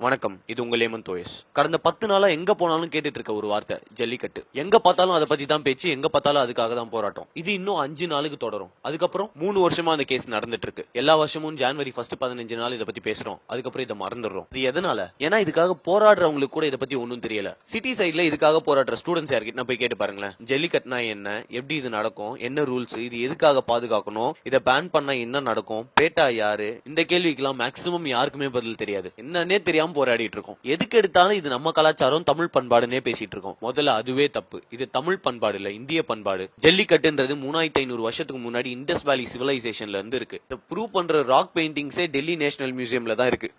வணக்கம், இது உங்கள் ஏமன் தோயஸ். கடந்த 10 நாளா எங்க போனாலும் கேட்டுட்டு இருக்க ஒரு வார்த்தை ஜல்லிக்கட்டு. எங்க பார்த்தாலும் அதை பத்தி தான் பேச்சு, எங்க பார்த்தாலும் அதுக்காக தான் போராட்டம். இது இன்னும் 5 நாளுக்கு தொடரும். அதுக்கப்புறம் 3 வருஷமா அந்த கேஸ் நடந்துட்டு இருக்கு. எல்லா வருஷமும் ஜனவரி 1 15 நாள் இதை பத்தி பேசுறோம், அதுக்கப்புறம் இதை மறந்துடுறோம். இது எதனால? ஏன்னா இதுக்காக போராடுறவங்களுக்கு கூட இதை பத்தி ஒன்னும் தெரியல. சிட்டி சைட்ல இதுக்காக போராடுற ஸ்டூடெண்ட்ஸ் யார்கிட்ட போய் கேட்டு பாருங்களேன். ஜல்லிக்கட்டுனா என்ன, எப்படி இது நடக்கும், என்ன ரூல்ஸ், இது எதுக்காக பாதுகாக்கணும், இதை பேன் பண்ணா என்ன நடக்கும், பேட்டா யாரு, இந்த கேள்விக்கெல்லாம் மேக்சிமம் யாருக்குமே பதில் தெரியாது. என்னன்னே தெரியாம போராடிட்டு இருக்கோம். எதுக்கு எடுத்தாலும் இது நம்ம கலாச்சாரம், தமிழ் பண்பாடுன்னே பேசிட்டு இருக்கோம். முதல்ல அதுவே தப்பு. இது தமிழ் பண்பாடு இல்ல, இந்திய பண்பாடு. ஜல்லிக்கட்டுன்றது 3500 வருஷத்துக்கு முன்னாடி இண்டஸ் வேலி சிவிலைசேஷன்ல இருந்து இருக்கு. இதை ப்ரூவ் பண்ற ராக் பெயிண்டிங்ஸே டெல்லி நேஷனல் மியூசியம்ல தான் இருக்கு.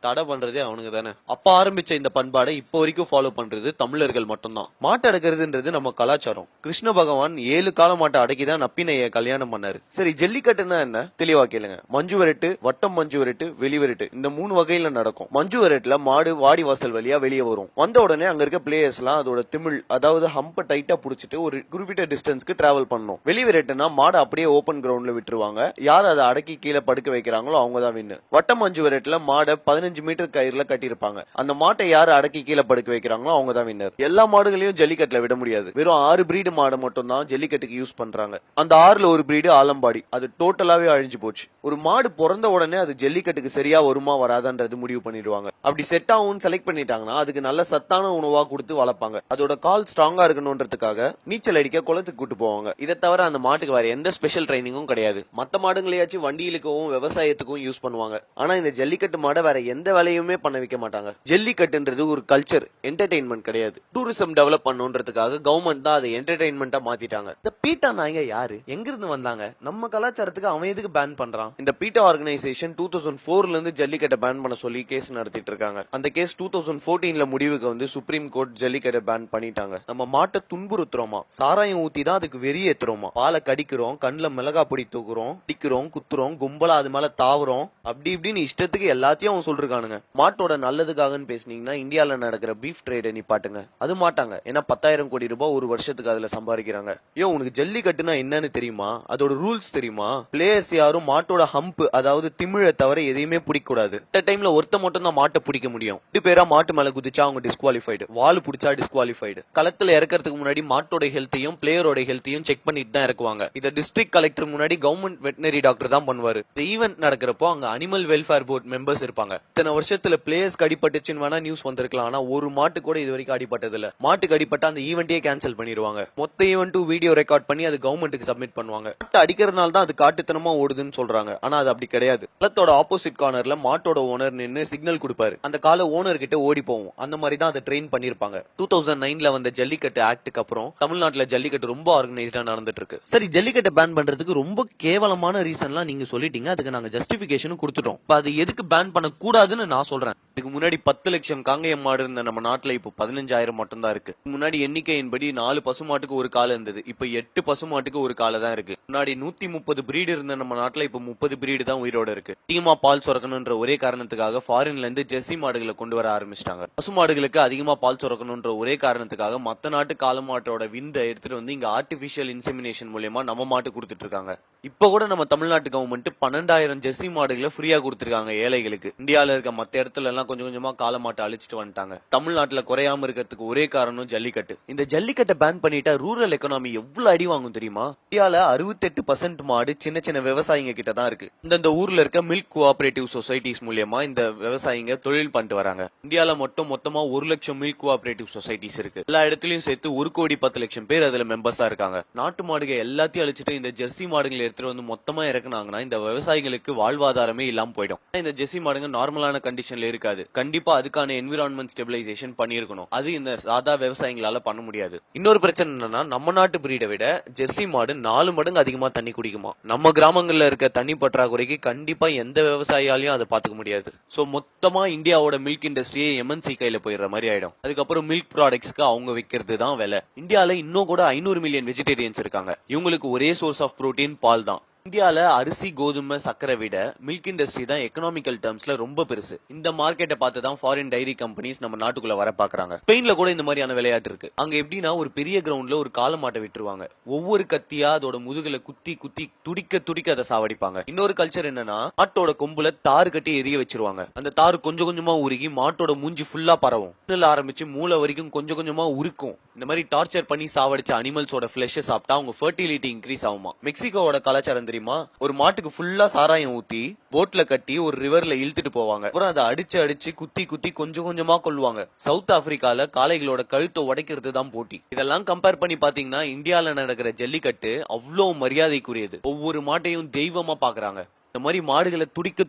தடை பண்றதே அவனுங்க தானே. அப்ப ஆரம்பிச்ச இந்த பண்பாடை இப்போ வரைக்கும் ஃபாலோ பண்றது தமிழர்கள் மட்டும்தான். மாட்டை அடக்கிறதுன்றது நம்ம கலாச்சாரம். கிருஷ்ண பகவான் 7 கால மாட்டை அடக்கிதான் நப்பினைய கல்யாணம் பண்ணாரு. சரி, ஜல்லிக்கட்டுனா என்ன தெளிவா கேளுங்க. மஞ்சு விரட்டு, வட்டம் மஞ்சு விரட்டு, வெளி விரட்டு, இந்த 3 வகையில நடக்கும். மஞ்சு விரட்டுல மாடு வாடி வாசல் வழியா வெளியே வரும். வந்த உடனே அங்க இருக்க பிளேயர்ஸ் எல்லாம் அதோட திமிழ், அதாவது ஹம்ப டைட்டா புடிச்சிட்டு ஒரு குறிப்பிட்ட டிஸ்டன்ஸ்க்கு டிராவல் பண்ணணும். வெளி விரட்டுனா மாடு அப்படியே ஓபன் கிரவுண்ட்ல விட்டுருவாங்க. யார் அதை அடக்கி கீழே படுக்க வைக்கிறாங்களோ அவங்க தான் வின்னு. வட்டம் மஞ்சு விரட்டுல மாடை 15 மீட்டர் கயிறுல கட்டியிருப்பாங்க. அந்த மாட்டை யாரு அடக்கி கீழே படுக்க வைக்கிறாங்களோ அவங்க தான் வின்னர். எல்லா மாடுகளையும் ஜல்லிக்கட்டுல விட முடியாது. வெறும் 6 பிரீடு மாடு மட்டும் தான் ஜல்லிக்கட்டுக்கு யூஸ் பண்றாங்க. அந்த 6ல ஒரு பிரீடு ஆலம்பாடி, அது டோட்டலாவே அழிஞ்சு போச்சு. ஒரு மாடு பிறந்த உடனே அது ஜல்லிக்கட்டுக்கு சரியா வருமா வராதான்றது முடிவு பண்ணிடுவாங்க. அப்படி செட் ஆகும் செலக்ட் பண்ணிட்டாங்கன்னா அதுக்கு நல்ல சத்தான உணவா கொடுத்து வளர்ப்பாங்க. அதோட கால் ஸ்ட்ராங்கா இருக்கணும்ன்றதுக்காக நீச்சல் அடிக்க குளத்துக்கு கூட்டு போவாங்க. இதை தவிர அந்த மாட்டுக்கு வேற எந்த ஸ்பெஷல் ட்ரைனிங்கும் கிடையாது. மத்த மாடுங்களையாச்சும் வண்டியிலுக்கும் விவசாயத்துக்கும் யூஸ் பண்ணுவாங்க. ஆனா இந்த ஜல்லிக்கட்டு மாடை வேற எந்த வேலையுமே பண்ண வைக்க மாட்டாங்க. ஜல்லிக்கட்டுன்றது ஒரு கல்ச்சர், என்டர்டெயின்மெண்ட் கிடையாது. டூரிசம் டெவலப் பண்ணுன்றதுக்காக கவர்மெண்ட் தான் அதை என்டர்டெயின்மெண்டா மாத்திட்டாங்க. இந்த பீட்டா நாய்ங்க யாரு, எங்க இருந்து வந்தாங்க, நம்ம கலாச்சாரத்துக்கு அவன் எதுக்கு பேன் பண்றான்? இந்த பீட்டா ஆர்கனைசேஷன் 2004ல இருந்து ஜல்லிக்கட்டை பேன் பண்ண சொல்லி கேஸ் நடத்திட்டு இருக்காங்க. அந்த கேஸ் 2014ல முடிவுக்கு வந்து சுப்ரீம் கோர்ட் ஜல்லிக்கட்டை பேன் பண்ணிட்டாங்க. நம்ம மாட்டை துன்புறுத்துறோமா, சாராயம் ஊத்தி தான் அதுக்கு வெறியேத்துறோமா, பாலை கடிக்கிறோம், கண்ணுல மிளகா பொடி தூக்குறோம், அடிக்கிறோம், குத்துறோம், கும்பலா அது மேல தாவுறோம், அப்படி இப்படின்னு இஷ்டத்துக்கு எல்லாத்தையும் அவன் சொல்றானுங்க. மாட்டோட நல்லதுக்காகன்னு பேசுனீங்கன்னா இந்தியால நடக்கிற பீஃப் ட்ரேட நிப்பாட்டுங்க. அது மாட்டாங்க. ஏன்னா 10,000 கோடி ரூபாய் ஒரு வருஷத்துக்கு அதுல சம்பாதிக்கிறாங்க. உனக்கு ஜல்லிக்கட்டுனா என்னன்னு தெரியுமா, அதோட ரூல்ஸ் தெரியுமா? பிளேயர்ஸ் யாரும் மாட்டோட ஹம்ப், அதாவது திமிழை தவிர எதையுமே பிடிக்க கூடாது. இந்த டைம்ல ஒருத்த மட்டும் தான் மாட்டை பிடிக்க முடியும். 2 பேரா மாட்டு மேல குதிச்சா அவங்க டிஸ்குவாலிஃபைடு, வால் பிடிச்சா டிஸ்குவாலிஃபைடு. களத்துல இறக்கிறதுக்கு முன்னாடி மாட்டோட ஹெல்த்தையும் பிளேயரோட ஹெல்த்தையும் செக் பண்ணிட்டு தான் இறக்குவாங்க. இதை டிஸ்ட்ரிக்ட் கலெக்டர் முன்னாடி கவர்மெண்ட் வெட்டினரி டாக்டர் தான் பண்ணுவாரு. இந்த ஈவென்ட் நடக்கிறப்போ அங்க அனிமல் வெல்ஃபேர் போர்ட் மெம்பர்ஸ் இருப்பாங்க. இத்தனை வருஷத்துல பிளேயர்ஸ்க்கு அடிபட்டுச்சுன்னு வேணா நியூஸ் வந்திருக்கலாம். ஆனா ஒரு மாட்டு கூட இது வரைக்கும் அடிபட்டது இல்ல. மாட்டுக்கு அடிபட்டா அந்த ஈவெண்டே கேன்சல் பண்ணிடுவாங்க. மொத்த ஈவென்ட்டும் வீடியோ ரெக்கார்ட் பண்ணி அது கவர்மெண்ட்டுக்கு சப்மிட் பண்ணுவாங்க. மாட்டை அடிக்கிறதுனால தான் அது காட்டுத்தனமா ஓடுதுன்னு சொல்றாங்க. ஆனா அது அப்படி கிடையாது. களத்தோட ஆப்போசிட் கார்னர்ல மாட்டோட ஓனர் நின்னு சிக்னல் கொடுப்பாரு. அந்த கால ஓனர் கிட்ட ஓடி போவோம். அந்த மாதிரி தான் அதை ட்ரெயின் பண்ணிருப்பாங்க. 2009ல வந்த ஜல்லிக்கட்டு ஆக்டுக்கு அப்புறம் தமிழ்நாட்டுல ஜல்லிக்கட்டு ரொம்ப ஆர்கனைஸ்டா நடந்துட்டு இருக்கு. சரி, ஜல்லிக்கட்டை பேன் பண்றதுக்கு ரொம்ப கேவலமான ரீசன்லாம் நீங்க சொல்லிட்டீங்க. அதுக்கு நாங்க ஜஸ்டிபிகேஷன் கொடுத்துட்டோம். அது எதுக்கு பேன் பண்ண கூடாதுன்னு நான் சொல்றேன். இதுக்கு முன்னாடி 10 லட்சம் காங்கேயம் மாடு இருந்த நம்ம நாட்டுல இப்போ 15,000 மட்டும் தான் இருக்கு. முன்னாடி எண்ணிக்கையின்படி 4 பசுமாட்டுக்கு ஒரு கால இருந்தது. இப்ப 8 பசுமாட்டுக்கு ஒரு கால தான் இருக்கு. முன்னாடி 130 பிரீடு இருந்த நம்ம நாட்டுல இப்ப 30 பிரீடு தான் உயிரோட இருக்கு. அதிகமா பால் சுரக்கணும்ன்ற ஒரே காரணத்துக்காக ஃபாரின்ல இருந்து ஜெர்சி மாடுகளை கொண்டு வர ஆரம்பிச்சிட்டாங்க. பசுமாடுகளுக்கு அதிகமா பால் சுரக்கணும்ன்ற ஒரே காரணத்துக்காக மத்த நாட்டு கால மாட்டோட விந்தை எடுத்துட்டு வந்து இங்க ஆர்டிபிஷியல் இன்செமினேஷன் மூலமா நம்ம மாட்டு கொடுத்துட்டு இருக்காங்க. இப்ப கூட நம்ம தமிழ்நாட்டு கவர்மெண்ட் 12,000 ஜெர்சி மாடுகளை ஃப்ரீயா கொடுத்திருக்காங்க ஏழைகளுக்கு. இந்தியால இருக்க மத்த இடத்துல எல்லாம் கொஞ்சம் கொஞ்சமா கால மாட்டை அழிச்சிட்டு வந்துட்டாங்க. தமிழ்நாட்டுல குறையாம இருக்கிறதுக்கு ஒரே காரணம் ஜல்லிக்கட்டு. இந்த ஜல்லிக்கட்டை பேன் பண்ணிட்டா ரூரல் எக்கானமி எவ்வளவு அடி வாங்கும் தெரியுமா? இந்தியால 68% மாடு சின்ன சின்ன விவசாயிங்க கிட்ட தான் இருக்கு. இந்த ஊர்ல இருக்க மில்க் கோஆபரேட்டிவ் சொசைட்டிஸ் மூலமா இந்த விவசாயிங்க தொழில் பண்ணிட்டு வராங்க. இந்தியால மொத்தமா 1 லட்சம் மில்க் கோஆபரேட்டிவ் சொசைட்டிஸ் இருக்கு. எல்லா இடத்துலயும் சேர்த்து 1,10,00,000 பேர் அதுல மெம்பர்ஸா இருக்காங்க. நாட்டு மாடுக எல்லாத்தையும் அழிச்சிட்டு இந்த ஜெர்சி மாடுகளை எடுத்துட்டு வந்து மொத்தமா இறக்குனாங்கன்னா இந்த விவசாயிகளுக்கு வாழ்வாதாரமே இல்லாம போயிடும். இந்த ஜெர்சி மாடுங்க நார்மலான கண்டிஷன்ல இருக்காது. கண்டிப்பா அதுக்கான என்விரான்மெண்ட் ஸ்டெபிலைசேஷன் பண்ணிருக்கணும். அது இந்த சாதா விவசாயிகளால பண்ண முடியாது. இன்னொரு பிரச்சனை என்னன்னா, நம்ம நாட்டு பிரீடை விட ஜெர்சி மாடு 4 மடங்கு அதிகமா தண்ணி குடிக்குமா. நம்ம கிராமங்கள்ல இருக்க தண்ணி பற்றாக்குறைக்கு கண்டிப்பா எந்த விவசாயியாலையும் அதை பாத்துக்க முடியாது. சோ மொத்தமா இந்தியாவோட மில்க் இண்டஸ்ட்ரியே எம்என்சி கையில போயிடுற மாதிரி ஆயிடும். அதுக்கப்புறம் மில்க் ப்ராடக்ட்ஸ்க்கு அவங்க விற்கிறது தான் விலை. இந்தியால இன்னும் கூட 500 மில்லியன் வெஜிடேரியன்ஸ் இருக்காங்க. இவங்களுக்கு ஒரே சோர்ஸ் ஆஃப் புரோட்டீன் பால் தான். இந்தியால அரிசி கோதுமை சக்கரை விட மில்க் இண்டஸ்ட்ரி தான் எக்கனாமிக்கல் டேர்ம்ஸ்ல ரொம்ப பெருசு. இந்த மார்க்கெட்டை பார்த்து தான் ஃபாரின் டைரி கம்பெனிஸ் நம்ம நாட்டுக்குள்ள வர பாக்குறாங்க. ஸ்பெயின்ல கூட இந்த மாதிரியான விளையாட்டு இருக்கு. அங்க எப்படின்னா ஒரு பெரிய கிரவுண்ட்ல ஒரு காளை மாட்டை விட்டுருவாங்க. ஒவ்வொரு கத்தியா அதோட முதுகுல குத்தி குத்தி துடிக்க துடிக்க அதை சாவடிப்பாங்க. இன்னொரு கல்ச்சர் என்னன்னா மாட்டோட கொம்புல தாறு கட்டி எரிய வச்சிருவாங்க. அந்த தாறு கொஞ்சம் கொஞ்சமா உருகி மாட்டோட மூஞ்சி ஃபுல்லா பரவும். ஆரம்பிச்சு மூளை வரைக்கும் கொஞ்சம் கொஞ்சமா உருக்கும். இந்த மாதிரி டார்ச்சர் பண்ணி சாவடிச்ச அனிமல்ஸோட ஃபிளஷ் சாப்பிட்டா அவங்க ஃபெர்டிலிட்டி இன்க்ரீஸ் ஆகுமா. மெக்சிகோவோட கலாச்சாரம் தெரியுமா? ஒரு மாட்டுக்கு ஃபுல்லா சாராயம் ஊத்தி போட்ல கட்டி ஒரு ரிவர்ல இழுத்துட்டு போவாங்க. அப்புறம் அதை அடிச்சு அடிச்சு குத்தி குத்தி கொஞ்சம் கொஞ்சமா கொல்லுவாங்க. சவுத் ஆப்பிரிக்கால காளைகளோட கழுத்தை உடைக்கிறது தான் போட்டி. இதெல்லாம் கம்பேர் பண்ணி பாத்தீங்கன்னா இந்தியால நடக்கிற ஜல்லிக்கட்டு அவ்வளவு மரியாதைக்குரியது. ஒவ்வொரு மாட்டையும் தெய்வமா பாக்குறாங்க. இந்த மாதிரி மாடுகளை துடிக்க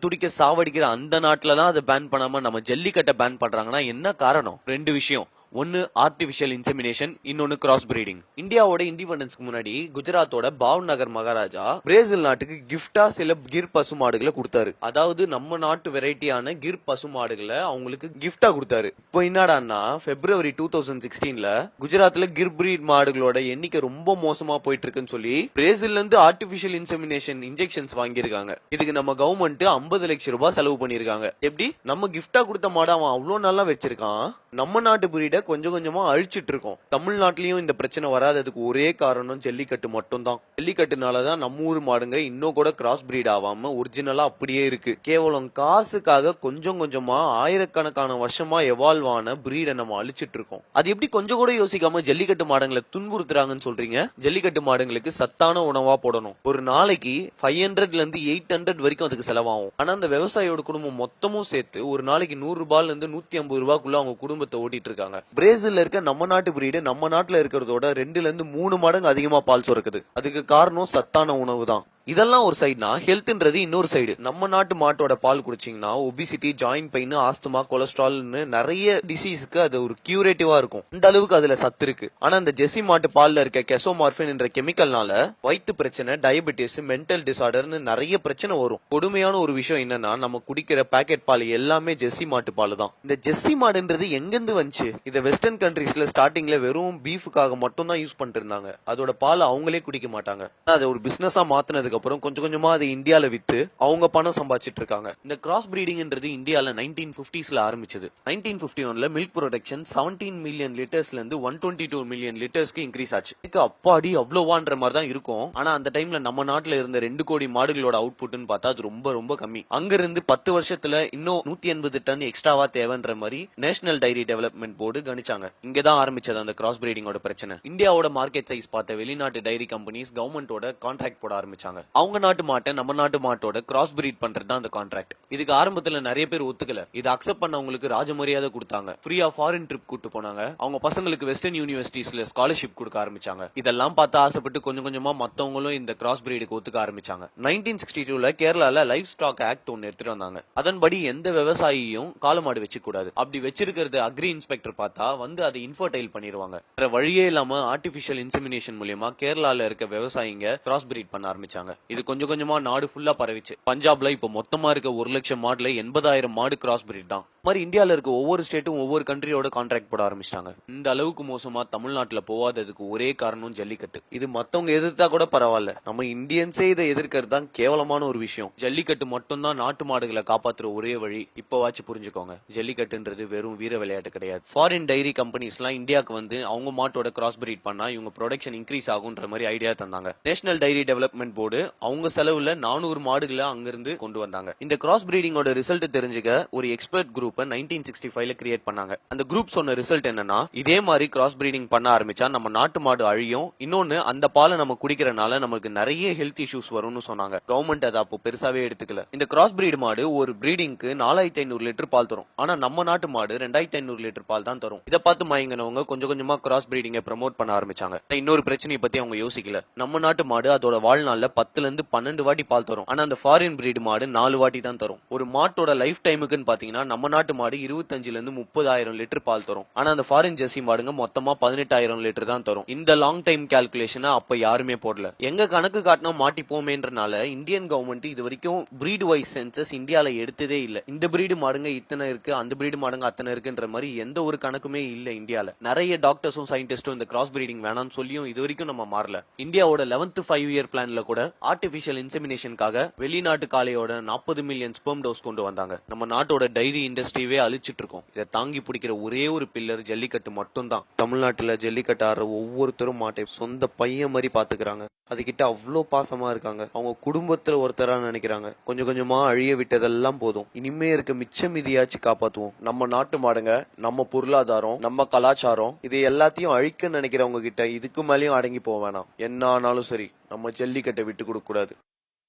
துடிக்க சாவடிக்கிற அந்த நாட்டுல தான் அதை பேன் பண்ணாம நம்ம ஜல்லிக்கட்டை பேன் பண்றாங்கன்னா என்ன காரணம்? ரெண்டு விஷயம். ஒன்னு ஆர்டிபிஷியல் இன்செமினேஷன், இன்னொன்னு கிராஸ் பிரீடிங். இந்தியாவோட இண்டிபெண்டன்ஸ்க்கு முன்னாடி குஜராத்தோட பாவ்நகர் மகாராஜா பிரேசில் நாட்டுக்கு கிஃப்டா சில கிர் பசு மாடுகளை கொடுத்தாரு. அதாவது நம்ம நாட்டு வெரைட்டியான கிர் பசு மாடுகளை அவங்களுக்கு கிஃப்டா கொடுத்தாரு. இப்போ என்னடான்னா பிப்ரவரி 2016ல குஜராத்ல கிர் பிரீட் மாடுகளோட எண்ணிக்கை ரொம்ப மோசமா போயிட்டு இருக்குன்னு சொல்லி பிரேசில்ல இருந்து ஆர்டிபிஷியல் இன்செமினேஷன் இன்ஜெக்ஷன்ஸ் வாங்கியிருக்காங்க. இதுக்கு நம்ம கவர்மெண்ட் 50 லட்சம் ரூபாய் செலவு பண்ணிருக்காங்க. எப்படி? நம்ம கிஃப்டா கொடுத்த மாடு அவன் அவ்வளவு நல்லா வச்சிருக்கான், நம்ம நாட்டு பிரீட கொஞ்சம் கொஞ்சமா அழிச்சிட்டு இருக்கோம். தமிழ்நாட்டிலயும் இந்த பிரச்சனை வராததுக்கு ஒரே காரணம் ஜல்லிக்கட்டு மட்டும் தான். ஜல்லிக்கட்டுனாலதான் நம்ம ஊர் மாடுங்க இன்னும் கூட கிராஸ் பிரீட் ஆகாம ஒரிஜினலா அப்படியே இருக்கு. கேவலம் காசுக்காக கொஞ்சம் கொஞ்சமா ஆயிரக்கணக்கான வருஷமா எவால்வ் ஆன பிரீடை நம்ம அழிச்சிட்டு இருக்கோம். அது எப்படி கொஞ்சம் கூட யோசிக்காம ஜல்லிக்கட்டு மாடுங்களை துன்புறுத்துறாங்கன்னு சொல்றீங்க? ஜல்லிக்கட்டு மாடுங்களுக்கு சத்தான உணவா போடணும். ஒரு நாளைக்கு 500ல இருந்து 800 வரைக்கும் அதுக்கு செலவாகும். ஆனா அந்த விவசாயியோட குடும்பம் மொத்தமும் சேர்த்து ஒரு நாளைக்கு 100 ரூபாயில இருந்து 150 ரூபாய்க்குள்ள அவங்க குடும்பத்தை ஓட்டிட்டு இருக்காங்க. பிரேசில்ல இருக்க நம்ம நாட்டு பிரீடு நம்ம நாட்டுல இருக்கிறதோட 2ல இருந்து 3 மடங்கு அதிகமா பால் சுரக்குது. அதுக்கு காரணம் சத்தான உணவு தான். இதெல்லாம் ஒரு சைடுனா ஹெல்த்ன்றது இன்னொரு சைடு. நம்ம நாட்டு மாட்டோட பால் குடிச்சீங்கன்னா ஒபிசிட்டி, ஜாயிண்ட் பெயின், ஆஸ்துமா, கொலஸ்ட்ரால்னு நிறைய டிசீஸ்க்கு அது ஒரு கியூரேட்டிவா இருக்கும். இந்த அளவுக்கு அதுல சத்து இருக்கு. ஆனா இந்த ஜெர்சி மாட்டு பால்ல இருக்க கெசோமார்பின் என்ற கெமிக்கல்னால வயிற்று பிரச்சனை, டயபெட்டிஸ், மென்டல் டிசார்டர்னு நிறைய பிரச்சனை வரும். கொடுமையான ஒரு விஷயம் என்னன்னா நம்ம குடிக்கிற பாக்கெட் பால் எல்லாமே ஜெர்சி மாட்டு பால் தான். இந்த ஜெர்சி மாடுன்றது எங்கிருந்து வந்துச்சு? இத வெஸ்டர்ன் கண்ட்ரீஸ்ல ஸ்டார்டிங்ல வெறும் பீஃபுக்காக மட்டும் தான் யூஸ் பண்ணிட்டு இருந்தாங்க. அதோட பால் அவங்களே குடிக்க மாட்டாங்க. அதை ஒரு பிசினஸா மாத்தினதுக்கு அப்புறம் கொஞ்சம் கொஞ்சமா அதை இந்தியால வித்து அவங்க பணம் சம்பாதிச்சிட்டு இருக்காங்க. இந்த கிராஸ் பிரீடிங்ன்றது இந்தியால 1950ஸ்ல ஆரம்பிச்சது. 1951ல மில்க் ப்ரொடக்ஷன் 17 மில்லியன் லிட்டர்ஸ்ல இருந்து 122 மில்லியன் லிட்டர்ஸ்க்கு இன்க்ரீஸ் ஆச்சு. அப்பாடி அவ்வளவான்ற மாதிரி தான் இருக்கும். ஆனா அந்த டைம்ல நம்ம நாட்டுல இருந்த 2 கோடி மாடுகளோட அவுட்புட்னு பார்த்தா அது ரொம்ப ரொம்ப கம்மி. அங்க இருந்து 10 வருஷத்துல இன்னும் 180 டன் எக்ஸ்ட்ராவா தேவைன்ற மாதிரி நேஷனல் டைரி டெவலப்மெண்ட் போர்டு கணிச்சாங்க. இங்கதான் ஆரம்பிச்சது அந்த கிராஸ் பிரீடிங்கோட பிரச்சனை. இந்தியாவோட மார்க்கெட் சைஸ் பார்த்த வெளிநாட்டு டைரி கம்பெனிஸ் கவர்மெண்டோட கான்ட்ராக்ட் போட ஆரம்பிச்சாங்க. அவங்க நாட்டு மாட்டை நம்ம நாட்டு மாட்டோட கிராஸ் பிரீட் பண்றது தான் அந்த கான்ட்ராக்ட். இதுக்கு ஆரம்பத்துல நிறைய பேர் ஒத்துக்கல. இது அக்செப்ட் பண்ணவங்களுக்கு ராஜமரியாதை கொடுத்தாங்க. ஃப்ரீயா ஃபாரின் ட்ரிப் கூட்டு போனாங்க. அவங்க பசங்களுக்கு வெஸ்டர்ன் யூனிவர்சிட்டிஸ்ல ஸ்காலர்ஷிப் கொடுக்க ஆரம்பிச்சாங்க. இதெல்லாம் பார்த்து ஆசைப்பட்டு கொஞ்சம் கொஞ்சமா மத்தவங்களும் இந்த கிராஸ் பிரீடுக்கு ஒத்துக்க ஆரம்பிச்சாங்க. 1962ல கேரளால லைஃப் ஸ்டாக் ஆக்ட் ஒன்னு எடுத்துட்டு வந்தாங்க. அதன்படி எந்த விவசாயியும் காளமாடு வச்சு கூடாது. அப்படி வச்சிருக்கிறது அக்ரி இன்ஸ்பெக்டர் பார்த்தா வந்து அதை இன்ஃபர்டைல் பண்ணிடுவாங்க. வேற வழியே இல்லாம ஆர்டிபிஷியல் இன்செமினேஷன் மூலமா கேரளால இருக்க விவசாயிங்க கிராஸ் பிரீட் பண்ண ஆரம்பிச்சாங்க. இது கொஞ்சம் கொஞ்சமா நாடு ஃபுல்லா பரவிச்சு. பஞ்சாப்ல இப்ப மொத்தமா இருக்க 1 லட்சம் மாடுல 80,000 மாடு கிராஸ் பிரீட் தான். மாதிரி இந்தியால இருக்க ஒவ்வொரு ஸ்டேட்டும் ஒவ்வொரு கண்ட்ரியோட கான்ட்ராக்ட் போட ஆரம்பிச்சிட்டாங்க. இந்த அளவுக்கு மோசமா தமிழ்நாட்டுல போவாததுக்கு ஒரே காரணம் ஜல்லிக்கட்டு. இது மத்தவங்க எதிர்த்தா கூட பரவாயில்ல, நம்ம இந்தியன்ஸே இதை எதிர்க்கிறது தான் கேவலமான ஒரு விஷயம். ஜல்லிக்கட்டு மட்டும் தான் நாட்டு மாடுகளை காப்பாத்துற ஒரே வழி. இப்பவாச்சும் புரிஞ்சுக்கோங்க, ஜல்லிக்கட்டுன்றது வெறும் வீர விளையாட்டு கிடையாது. ஃபாரின் டைரி கம்பெனிஸ் எல்லாம் இந்தியாவுக்கு வந்து அவங்க மாட்டோட கிராஸ் பிரீட் பண்ணா இவங்க ப்ரொடக்ஷன் இன்க்ரீஸ் ஆகுன்ற மாதிரி ஐடியா தந்தாங்க. நேஷனல் டைரி டெவலப்மெண்ட் போர்டு அவங்க செலவுல 400 மாடுகளை அங்கிருந்து கொண்டு வந்தாங்க. இந்த கிராஸ் பிரீடிங்கோட ரிசல்ட் தெரிஞ்சுக்க ஒரு எக்ஸ்பர்ட் குரூப் 1965ல கிரியேட் பண்ணாங்க. அந்த குரூப் சொன்ன ரிசல்ட் என்னன்னா, இதே மாதிரி கிராஸ் பிரீடிங் பண்ண ஆரம்பிச்சா நம்ம நாட்டு மாடு அழியும், இன்னொன்னு அந்த பாலை நம்ம குடிக்கிறனால நமக்கு நிறைய ஹெல்த் இஷ்யூஸ் வரும்னு சொன்னாங்க. கவர்மெண்ட் அதை அப்போ பெருசாவே எடுத்துக்கல. இந்த கிராஸ் பிரீட் மாடு ஒரு பிரீடிங்க்கு 4500 லிட்டர் பால் தரும். ஆனா நம்ம நாட்டு மாடு 2500 லிட்டர் பால் தான் தரும். இதை பார்த்து மயங்கினவங்க கொஞ்சம் கொஞ்சமா கிராஸ் பிரீடிங்கை ப்ரமோட் பண்ண ஆரம்பிச்சாங்க. இன்னொரு பிரச்சனையை பத்தி அவங்க யோசிக்கல. நம்ம நாட்டு மாடு அதோட வாழ்நாள்ல 10ல இருந்து 12 வாட்டி பால் தரும். ஆனா அந்த ஃபாரின் பிரீட் மாடு 4 வாட்டி தான் தரும். ஒரு மாட்டோட லைஃப் டைமுக்குன்னு பாத்தீங்கன்னா நம்ம நாட்டு நாட்டு மாடு 25 ல இருந்து 30,000 லிட்டர் பால் தரும். ஆனா அந்த ஃபாரின் ஜெர்சி மாடுங்க மொத்தமா 18,000 லிட்டர் தான் தரும். இந்த லாங் டைம் கால்குலேஷனை அப்ப யாருமே போடல. எங்க கணக்கு காட்டினா மாட்டிப்போமேன்றனால இந்தியன் கவர்மெண்ட் இது வரைக்கும் பிரீடு வைஸ் சென்சஸ் இந்தியால எடுத்ததே இல்ல. இந்த பிரீடு மாடுங்க இத்தனை இருக்கு, அந்த பிரீடு மாடுங்க அத்தனை இருக்குன்ற மாதிரி எந்த ஒரு கணக்குமே இல்ல இந்தியால. நிறைய டாக்டர்ஸும் சயின்டிஸ்டும் இந்த கிராஸ் பிரீடிங் வேணாம்னு சொல்லியும் இது வரைக்கும் நம்ம மாறல. இந்தியாவோட 11th 5-year பிளான்ல கூட ஆர்டிபிஷியல் இன்செமினேஷனுக்காக வெளிநாட்டு காளையோட 40 மில்லியன் ஸ்பெர்ம் டோஸ் கொண்டு வந்தாங்க. நம்ம நாட்டோட டைரி இண்டஸ்ட்ரியே அழிச்சிட்டு இருக்கோம். இதை தாங்கி பிடிக்கிற ஒரே ஒரு பில்லர் ஜல்லிக்கட்டு மட்டும் தான். தமிழ்நாட்டுல ஜல்லிக்கட்டு ஆடுற ஒவ்வொருத்தரும் மாட்டை சொந்த பையன் மாதிரி பாத்துக்கிறாங்க. அதுகிட்ட அவ்வளோ பாசமா இருக்காங்க. அவங்க குடும்பத்துல ஒருத்தரா நினைக்கிறாங்க. கொஞ்சம் கொஞ்சமா அழிய விட்டதெல்லாம் போதும். இனிமே இருக்க மிச்சம் மீதியாச்சு காப்பாத்துவோம். நம்ம நாட்டு மாடுங்க, நம்ம பொருளாதாரம், நம்ம கலாச்சாரம், இது எல்லாத்தையும் அழிக்க நினைக்கிறவங்க கிட்ட இதுக்கு மேலேயும் அடங்கி போக வேணாம். என்ன ஆனாலும் சரி, நம்ம ஜல்லிக்கட்டை விட்டு கொடுக்க கூடாது.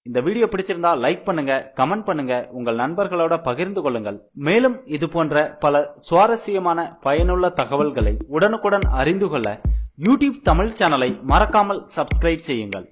இந்த வீடியோ பிடிச்சிருந்தா லைக் பண்ணுங்க, கமெண்ட் பண்ணுங்க, உங்கள் நண்பர்களோட பகிர்ந்து கொள்ளுங்கள். மேலும் இது போன்ற பல சுவாரஸ்யமான பயனுள்ள தகவல்களை உடனுக்குடன் அறிந்து கொள்ள யூடியூப் தமிழ் சேனலை மறக்காமல் சப்ஸ்கிரைப் செய்யுங்கள்.